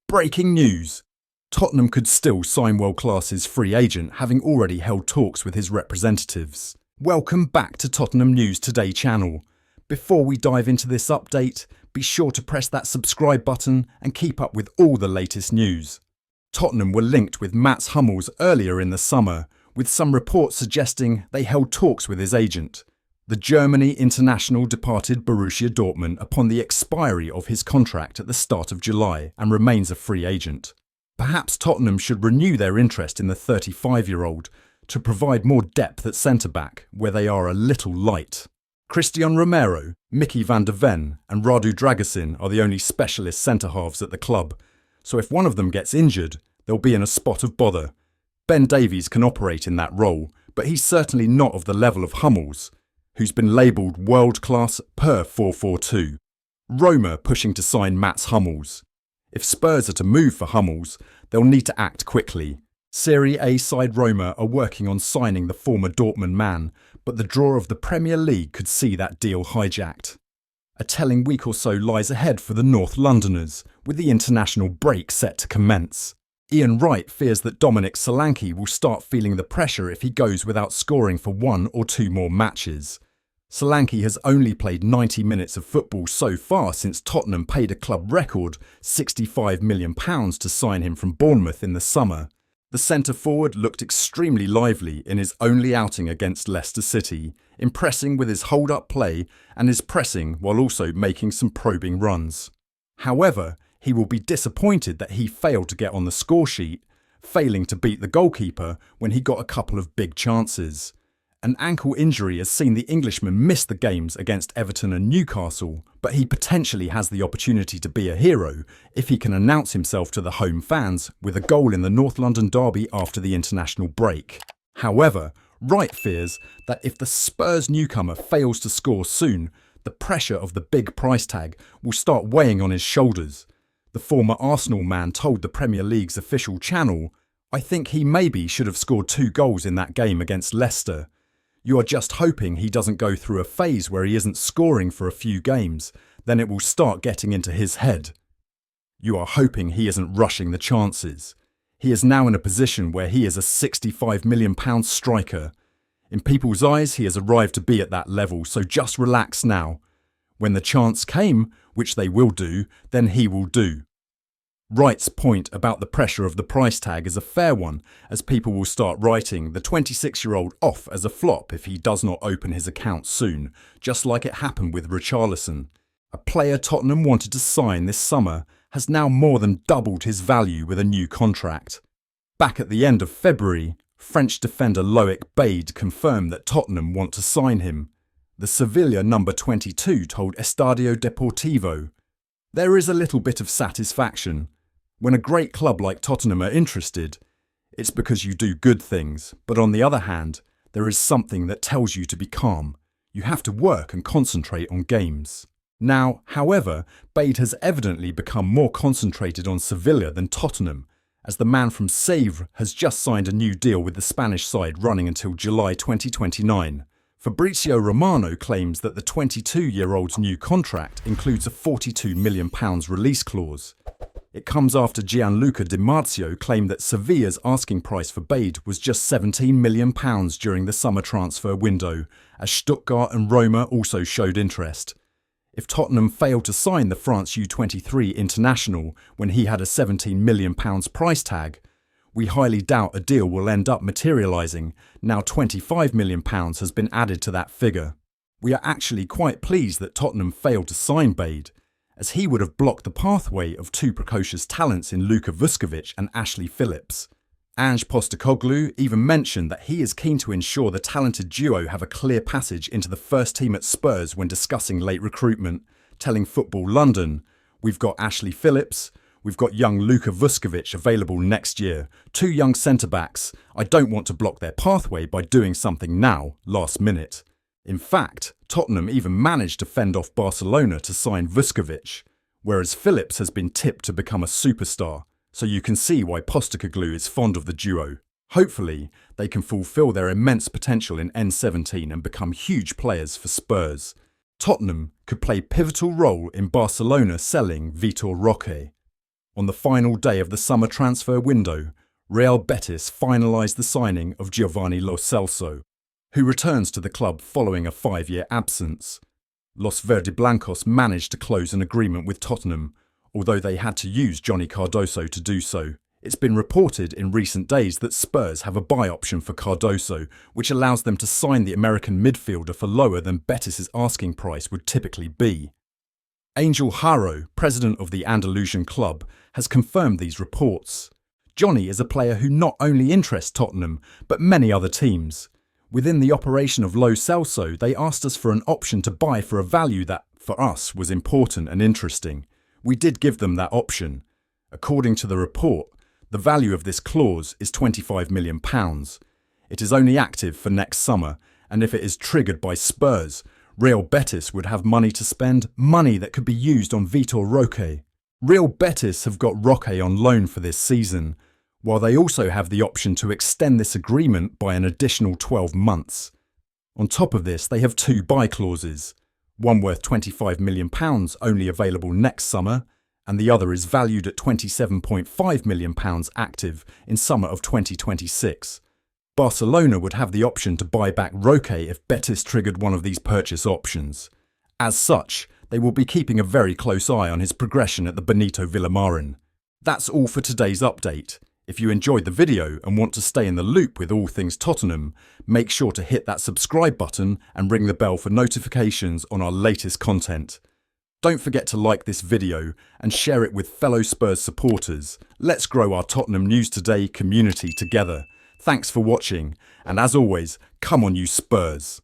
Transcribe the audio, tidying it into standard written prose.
Breaking news! Tottenham could still sign world-class's free agent, having already held talks with his representatives. Welcome back to Tottenham News Today channel. Before we dive into this update, be sure to press that subscribe button and keep up with all the latest news. Tottenham were linked with Mats Hummels earlier in the summer, with some reports suggesting they held talks with his agent. The Germany international departed Borussia Dortmund upon the expiry of his contract at the start of July and remains a free agent. Perhaps Tottenham should renew their interest in the 35-year-old to provide more depth at centre-back, where they are a little light. Christian Romano, Mickey van der Ven and Radu Dragusin are the only specialist centre-halves at the club, so if one of them gets injured, they'll be in a spot of bother. Ben Davies can operate in that role, but he's certainly not of the level of Hummels, who's been labelled world-class per 442. Roma pushing to sign Mats Hummels. If Spurs are to move for Hummels, they'll need to act quickly. Serie A side Roma are working on signing the former Dortmund man, but the draw of the Premier League could see that deal hijacked. A telling week or so lies ahead for the North Londoners, with the international break set to commence. Ian Wright fears that Dominic Solanke will start feeling the pressure if he goes without scoring for 1 or 2 more matches. Solanke has only played 90 minutes of football so far since Tottenham paid a club record £65 million to sign him from Bournemouth in the summer. The centre-forward looked extremely lively in his only outing against Leicester City, impressing with his hold-up play and his pressing while also making some probing runs. However, he will be disappointed that he failed to get on the score sheet, failing to beat the goalkeeper when he got a couple of big chances. An ankle injury has seen the Englishman miss the games against Everton and Newcastle, but he potentially has the opportunity to be a hero if he can announce himself to the home fans with a goal in the North London derby after the international break. However, Wright fears that if the Spurs newcomer fails to score soon, the pressure of the big price tag will start weighing on his shoulders. The former Arsenal man told the Premier League's official channel, "I think he maybe should have scored 2 goals in that game against Leicester. You are just hoping he doesn't go through a phase where he isn't scoring for a few games, then it will start getting into his head. You are hoping he isn't rushing the chances. He is now in a position where he is a £65 million striker. In people's eyes, he has arrived to be at that level, so just relax now. When the chance came, which they will do, then he will do." Wright's point about the pressure of the price tag is a fair one, as people will start writing the 26-year-old off as a flop if he does not open his account soon, just like it happened with Richarlison. A player Tottenham wanted to sign this summer has now more than doubled his value with a new contract. Back at the end of February, French defender Loic Bade confirmed that Tottenham want to sign him. The Sevilla number 22 told Estadio Deportivo, "There is a little bit of satisfaction. When a great club like Tottenham are interested, it's because you do good things, but on the other hand, there is something that tells you to be calm. You have to work and concentrate on games." Now, however, Bade has evidently become more concentrated on Sevilla than Tottenham, as the man from Sèvres has just signed a new deal with the Spanish side running until July 2029. Fabrizio Romano claims that the 22-year-old's new contract includes a £42 million release clause. It comes after Gianluca Di Marzio claimed that Sevilla's asking price for Bade was just £17 million during the summer transfer window, as Stuttgart and Roma also showed interest. If Tottenham failed to sign the France U23 international when he had a £17 million price tag, we highly doubt a deal will end up materialising. Now £25 million has been added to that figure. We are actually quite pleased that Tottenham failed to sign Bade, as he would have blocked the pathway of 2 precocious talents in Luka Vuskovic and Ashley Phillips. Ange Postecoglou even mentioned that he is keen to ensure the talented duo have a clear passage into the first team at Spurs when discussing late recruitment, telling Football London, "We've got Ashley Phillips, we've got young Luka Vuskovic available next year, 2 young centre-backs. I don't want to block their pathway by doing something now, last minute." In fact, Tottenham even managed to fend off Barcelona to sign Vuskovic, whereas Phillips has been tipped to become a superstar, so you can see why Postecoglou is fond of the duo. Hopefully, they can fulfil their immense potential in N17 and become huge players for Spurs. Tottenham could play a pivotal role in Barcelona selling Vitor Roque. On the final day of the summer transfer window, Real Betis finalised the signing of Giovanni Lo Celso, who returns to the club following a 5-year absence. Los Verdiblancos managed to close an agreement with Tottenham, although they had to use Johnny Cardoso to do so. It's been reported in recent days that Spurs have a buy option for Cardoso, which allows them to sign the American midfielder for lower than Betis' asking price would typically be. Angel Haro, president of the Andalusian club, has confirmed these reports. Johnny is a player who not only interests Tottenham, but many other teams. Within the operation of Lo Celso, they asked us for an option to buy for a value that, for us, was important and interesting. We did give them that option. According to the report, the value of this clause is £25 million. It is only active for next summer, and if it is triggered by Spurs, Real Betis would have money to spend, money that could be used on Vitor Roque. Real Betis have got Roque on loan for this season, while they also have the option to extend this agreement by an additional 12 months. On top of this, they have 2 buy clauses, one worth £25 million only available next summer, and the other is valued at £27.5 million active in summer of 2026. Barcelona would have the option to buy back Roque if Betis triggered one of these purchase options. As such, they will be keeping a very close eye on his progression at the Benito Villamarin. That's all for today's update. If you enjoyed the video and want to stay in the loop with all things Tottenham, make sure to hit that subscribe button and ring the bell for notifications on our latest content. Don't forget to like this video and share it with fellow Spurs supporters. Let's grow our Tottenham News Today community together. Thanks for watching, and as always, come on you Spurs!